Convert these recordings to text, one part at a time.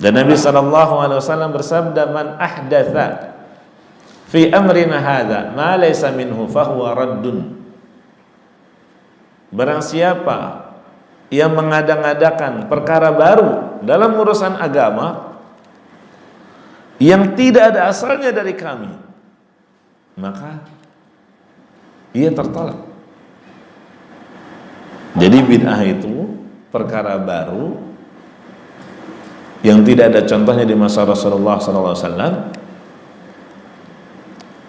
Dan Nabi SAW bersabda, man ahdatha fi amrina hadha ma laysa minhu fahuwa raddun. Barang siapa yang mengada-ngadakan perkara baru dalam urusan agama yang tidak ada asalnya dari kami, maka ia tertolak. Jadi bid'ah itu perkara baru yang tidak ada contohnya di masa Rasulullah SAW,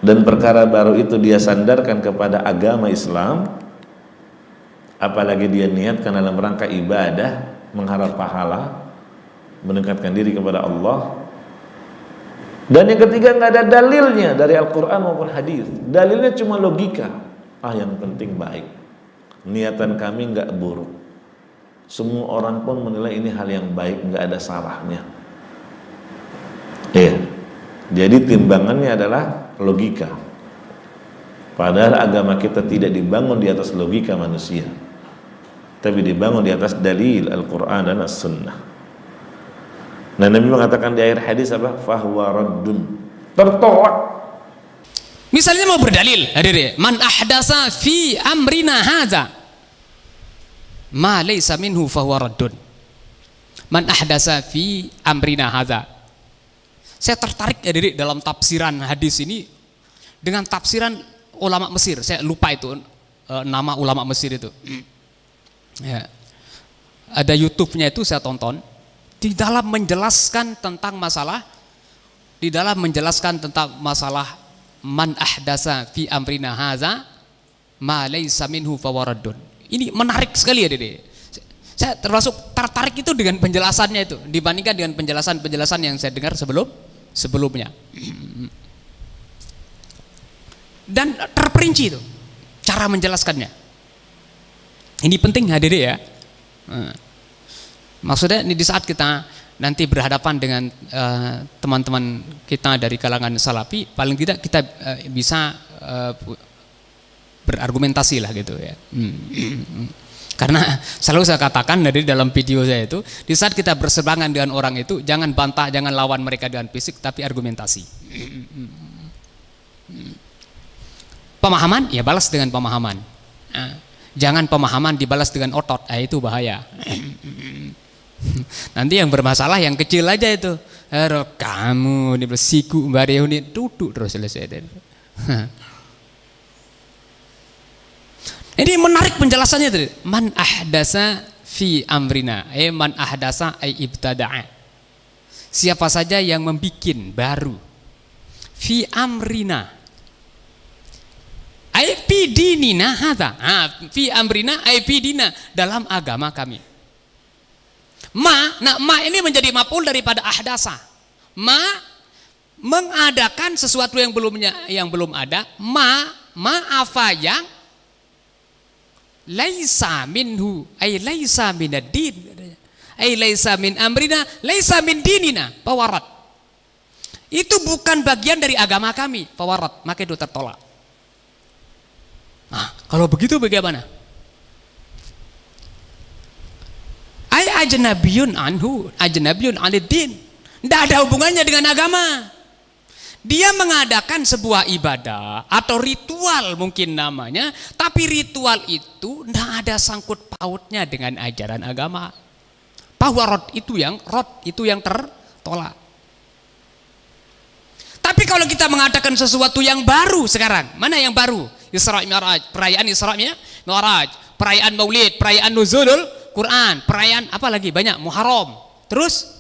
dan perkara baru itu dia sandarkan kepada agama Islam, apalagi dia niatkan dalam rangka ibadah, mengharap pahala, mendekatkan diri kepada Allah. Dan yang ketiga, nggak ada dalilnya dari Al-Quran maupun hadis, dalilnya cuma logika. Yang penting baik, niatan kami nggak buruk, semua orang pun menilai ini hal yang baik, nggak ada salahnya. Jadi timbangannya adalah logika. Padahal agama kita tidak dibangun di atas logika manusia, tapi dibangun di atas dalil Al-Quran dan As-Sunnah. Nah, Nabi mengatakan di akhir hadis apa? Fahuwa raddun, tertolak. Misalnya mau berdalil, hadirin, man ahdasa fi amrina hadza ma laysa minhu fahuwa raddun. Man ahdasa fi amrina hadza. Saya tertarik hadirin dalam tafsiran hadis ini dengan tafsiran ulama Mesir. Saya lupa itu nama ulama Mesir itu. Ya. Ada YouTube-nya itu saya tonton, di dalam menjelaskan tentang masalah man ahdasa fi amrina hadza ma laysa minhu fawaraddun. Ini menarik sekali ya Dede. Saya termasuk tertarik itu dengan penjelasannya itu dibandingkan dengan penjelasan-penjelasan yang saya dengar sebelumnya. Dan terperinci itu cara menjelaskannya. Ini penting hadirin ya. Maksudnya ini di saat kita nanti berhadapan dengan teman-teman kita dari kalangan salafi, paling tidak kita bisa berargumentasi lah gitu ya. Karena selalu saya katakan dari dalam video saya itu, di saat kita berseberangan dengan orang itu, jangan bantah, jangan lawan mereka dengan fisik, tapi argumentasi. Pemahaman, ya balas dengan pemahaman. Jangan pemahaman dibalas dengan otot, itu bahaya. Nanti yang bermasalah yang kecil aja itu. Kamu ini bersiku barehuni duduk terus selesai. Ini menarik penjelasannya tadi. Man ahdasa fi amrina, man ahdasa ay ibtada'a. Siapa saja yang membikin baru fi amrina ay fi dinina hadza. Fi amrina ay fi dinina, dalam agama kami. Ma ini menjadi maf'ul daripada ahdasa. Ma mengadakan sesuatu yang belum ada. Ma apa yang laisa minhu ay laisa minad-din ay laisa min amrina laisa min dinina fawarat. Itu bukan bagian dari agama kami, fawarat, maka itu tertolak. Nah, kalau begitu bagaimana? Ay ajnabiyun anhu, ajnabiyun anid-din. Tidak ada hubungannya dengan agama. Dia mengadakan sebuah ibadah atau ritual mungkin namanya, tapi ritual itu tidak ada sangkut pautnya dengan ajaran agama. Fawarat itu yang tertolak. Tapi kalau kita mengadakan sesuatu yang baru sekarang, mana yang baru? Isra Mi'raj, perayaan Isra Mi'raj, perayaan Maulid, perayaan Nuzulul Quran, perayaan apa lagi? Banyak, Muharram. Terus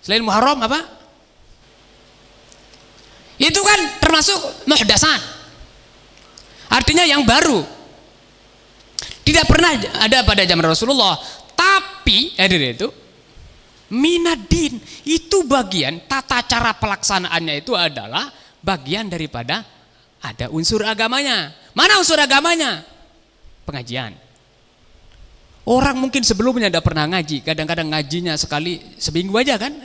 selain Muharram apa? Itu kan termasuk muhdasat. Artinya yang baru. Tidak pernah ada pada zaman Rasulullah. Tapi itu minad-din, itu bagian tata cara pelaksanaannya itu adalah bagian daripada ada unsur agamanya. Mana unsur agamanya? Pengajian. Orang mungkin sebelumnya tidak pernah ngaji, kadang-kadang ngajinya sekali seminggu aja kan?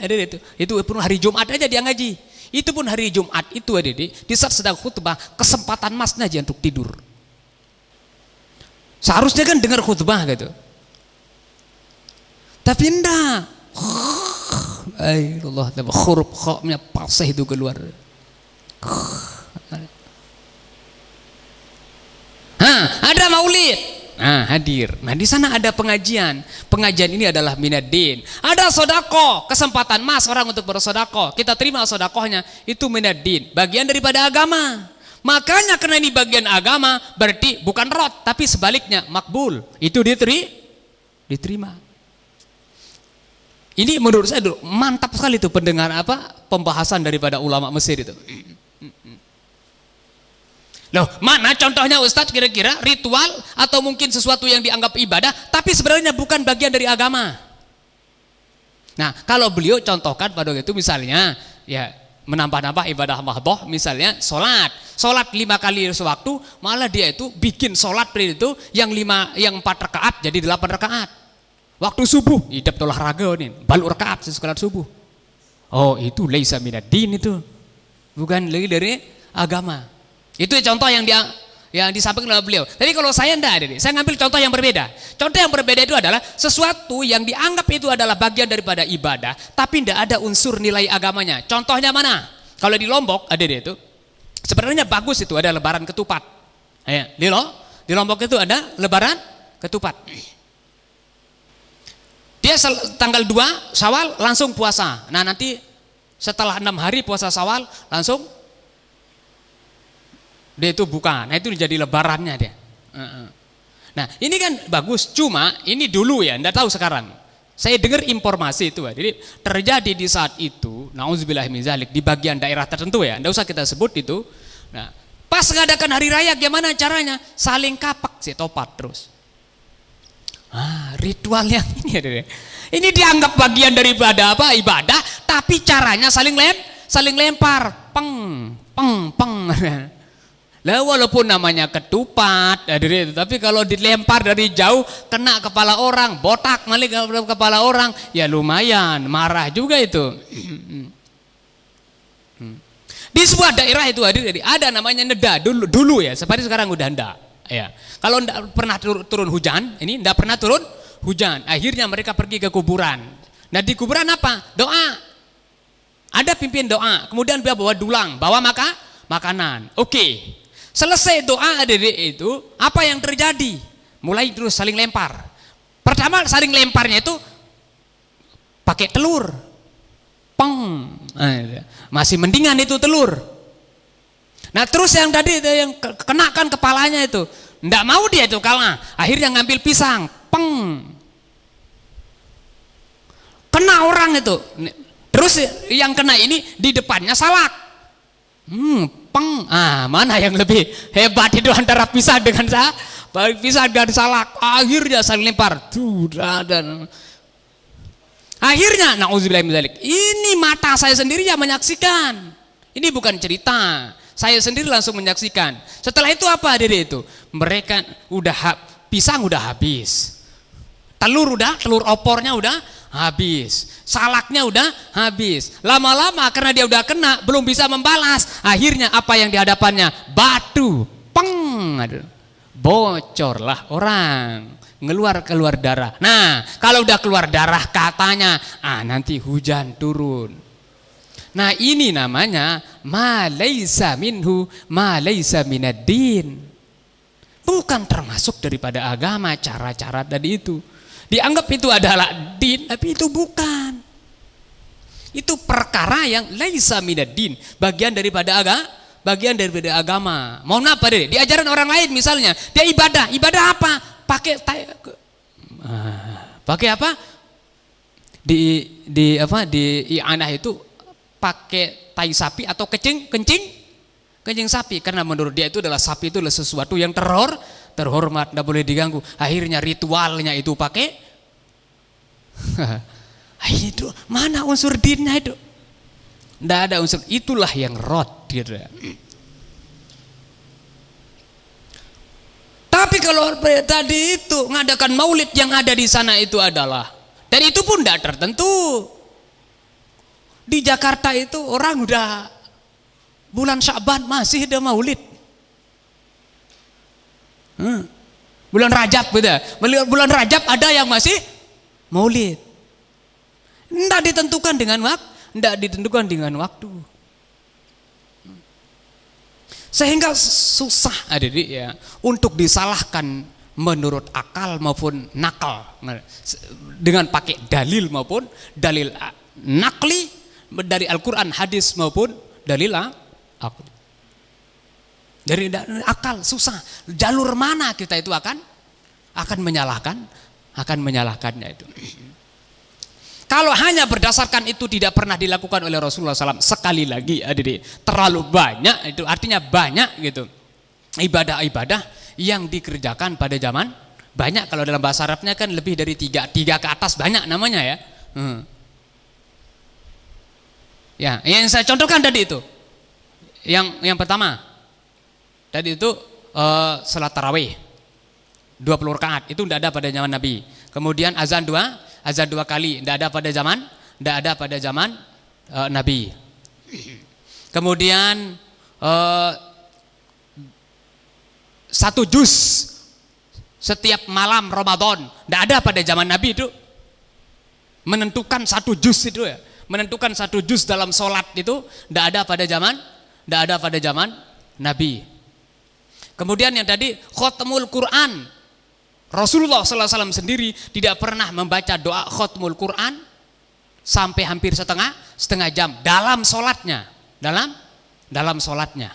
Itu pun hari Jumat aja dia ngaji. Itu pun hari Jumat itu di saat sedang khutbah, kesempatan masnya aja untuk tidur. Seharusnya kan dengar khutbah gitu. Tapi enggak. Allah, huruf kha-nya fasih itu keluar. Ada maulid. Hadir. Nah, di sana ada pengajian. Pengajian ini adalah minaddin. Ada sodako, kesempatan mas orang untuk bersodako. Kita terima sodakohnya, itu minaddin, bagian daripada agama. Makanya karena ini bagian agama, berarti bukan rot, tapi sebaliknya makbul. Itu diterima. Ini menurut saya mantap sekali itu pendengar pembahasan daripada ulama Mesir itu. Loh, mana contohnya Ustadz kira-kira ritual atau mungkin sesuatu yang dianggap ibadah tapi sebenarnya bukan bagian dari agama. Nah, kalau beliau contohkan pada itu misalnya ya menambah-nambah ibadah mahdhah, misalnya sholat 5 kali sewaktu, malah dia itu bikin sholat itu yang 4 rakaat jadi 8 rakaat. Waktu subuh hidup olahraga nih, balik rakaat sesudah subuh. Oh, itu laisa minaddin, itu bukan lagi dari agama. Itu contoh yang disampaikan oleh beliau. Tapi kalau saya enggak ada, saya ngambil contoh yang berbeda. Contoh yang berbeda itu adalah sesuatu yang dianggap itu adalah bagian daripada ibadah, tapi tidak ada unsur nilai agamanya. Contohnya mana? Kalau di Lombok ada itu. Sebenarnya bagus itu, ada lebaran ketupat. Di Lombok itu ada lebaran ketupat. Dia tanggal 2 Syawal langsung puasa. Nah, nanti setelah 6 hari puasa Syawal langsung dia itu buka. Nah, itu jadi lebarannya dia. Nah, ini kan bagus, cuma ini dulu ya, enggak tahu sekarang. Saya dengar informasi itu, jadi terjadi di saat itu, nauzubillah min zalik, di bagian daerah tertentu ya, enggak usah kita sebut itu. Nah, pas mengadakan hari raya gimana caranya? Saling kapak si topat terus. Ritual yang ini ya. Ini dianggap bagian daripada ibadah, tapi caranya saling lempar, peng. Lah walaupun namanya ketupat, tapi kalau dilempar dari jauh kena kepala orang, botak malik kepala orang, ya lumayan, marah juga itu. Di sebuah daerah itu ada namanya neda dulu ya, seperti sekarang udah enggak. Ya. Kalau enggak pernah turun hujan, ini enggak pernah turun hujan, akhirnya mereka pergi ke kuburan. Nah, di kuburan apa? Doa. Ada pimpin doa, kemudian dia bawa dulang, bawa makanan. Oke. Selesai doa itu, apa yang terjadi? Mulai terus saling lempar. Pertama saling lemparnya itu pakai telur. Peng. Masih mendingan itu telur. Nah, terus yang tadi itu yang kenakan kepalanya itu, enggak mau dia itu kalah. Akhirnya ngambil pisang, peng. Kena orang itu. Terus yang kena ini di depannya salak. Peng. Mana yang lebih hebat itu antara pisang dengan salak? Akhirnya saling lempar. Dan akhirnya nauzubillah min dzalik. Ini mata saya sendiri yang menyaksikan. Ini bukan cerita. Saya sendiri langsung menyaksikan. Setelah itu apa itu? Mereka pisang udah habis. Telur opornya udah habis. Salaknya udah habis. Lama-lama karena dia udah kena, belum bisa membalas. Akhirnya apa yang di hadapannya? Batu. Peng. Bocorlah orang. Keluar darah. Nah, kalau udah keluar darah katanya, nanti hujan turun. Nah, ini namanya ma laisa minhu ma laisa minaddin. Bukan termasuk daripada agama cara-cara tadi itu. Dianggap itu adalah din, tapi itu bukan. Itu perkara yang laisa minaddin, bagian daripada agama. Mohon apa deh? Diajaran orang lain misalnya, dia ibadah apa? Pakai apa? Di i'anah itu pakai tai sapi atau kencing sapi, karena menurut dia itu adalah sapi itu adalah sesuatu yang terhormat, tidak boleh diganggu. Akhirnya ritualnya itu pakai itu mana unsur dinnya itu? Tidak ada unsur, itulah yang rot gitu. Tapi kalau tadi itu mengadakan maulid, yang ada di sana itu adalah, dan itu pun tidak tertentu. Di Jakarta itu orang udah bulan Sya'ban masih ada maulid. Bulan Rajab beda. Bulan Rajab ada yang masih maulid. Tidak ditentukan dengan waktu. Sehingga susah adik ya untuk disalahkan menurut akal maupun nakal dengan pakai dalil maupun dalil nakli dari Al-Quran, hadis maupun dalil akli. Dari akal susah. Jalur mana kita itu akan menyalahkannya itu. Kalau hanya berdasarkan itu tidak pernah dilakukan oleh Rasulullah SAW, sekali lagi adik, terlalu banyak itu, artinya banyak gitu ibadah-ibadah yang dikerjakan pada zaman, banyak kalau dalam bahasa Arabnya kan lebih dari tiga ke atas banyak namanya ya. Ya, yang saya contohkan tadi itu, yang pertama tadi itu salat tarawih 20 rakaat itu tidak ada pada zaman Nabi. Kemudian azan dua kali tidak ada pada zaman Nabi. Kemudian 1 juz setiap malam Ramadan tidak ada pada zaman Nabi itu. Menentukan 1 juz itu ya, menentukan 1 juz dalam sholat itu tidak ada pada zaman Nabi. Kemudian yang tadi khatmul Quran, Rasulullah SAW sendiri tidak pernah membaca doa khatmul Quran sampai hampir setengah jam dalam sholatnya, dalam sholatnya.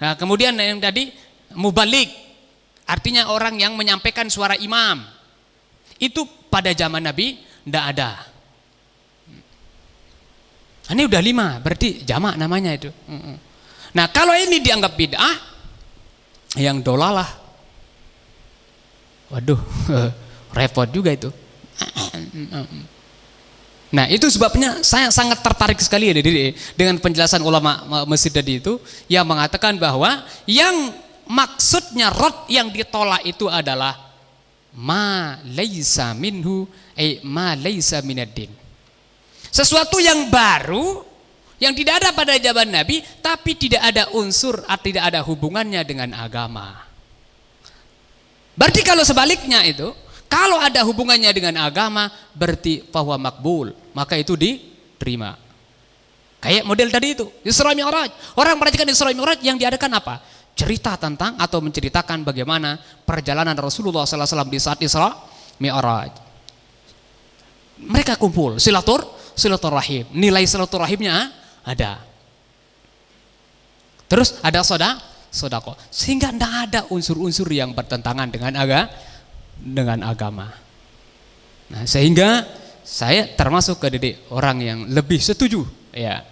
Nah, kemudian yang tadi mubalik, artinya orang yang menyampaikan suara imam, itu pada zaman Nabi tidak ada. Ini udah 5, berarti jamak namanya itu. Nah, kalau ini dianggap bid'ah, yang dolalah, waduh, repot juga itu. Nah, itu sebabnya saya sangat tertarik sekali ya dengan penjelasan ulama Mesir tadi itu yang mengatakan bahwa yang maksudnya rad yang ditolak itu adalah ma laisa minhu ma laisa minaddin. Sesuatu yang baru yang tidak ada pada zaman Nabi tapi tidak ada unsur atau tidak ada hubungannya dengan agama. Berarti kalau sebaliknya itu, kalau ada hubungannya dengan agama berarti bahwa makbul, maka itu diterima. Kayak model tadi itu, Isra Mi'raj. Orang perhatikan Isra Mi'raj yang diadakan apa? Cerita tentang atau menceritakan bagaimana perjalanan Rasulullah SAW di saat Isra Mi'raj. Mereka kumpul, silaturahim. Nilai silaturahimnya ada. Terus ada sodako. Sehingga tidak ada unsur-unsur yang bertentangan dengan agama. Nah, sehingga saya termasuk ke orang yang lebih setuju ya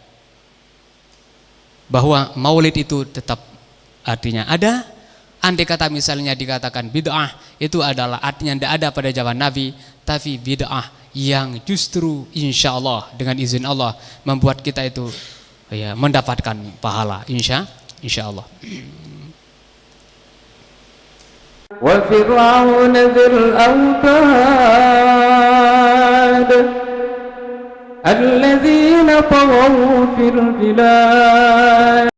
bahwa maulid itu tetap artinya ada. Andai kata misalnya dikatakan bid'ah, itu adalah artinya tidak ada pada zaman Nabi, tapi bid'ah yang justru insya Allah dengan izin Allah membuat kita itu ya mendapatkan pahala insya Allah. Wa fir'aun dzil autad alladzina taghaw fil bilad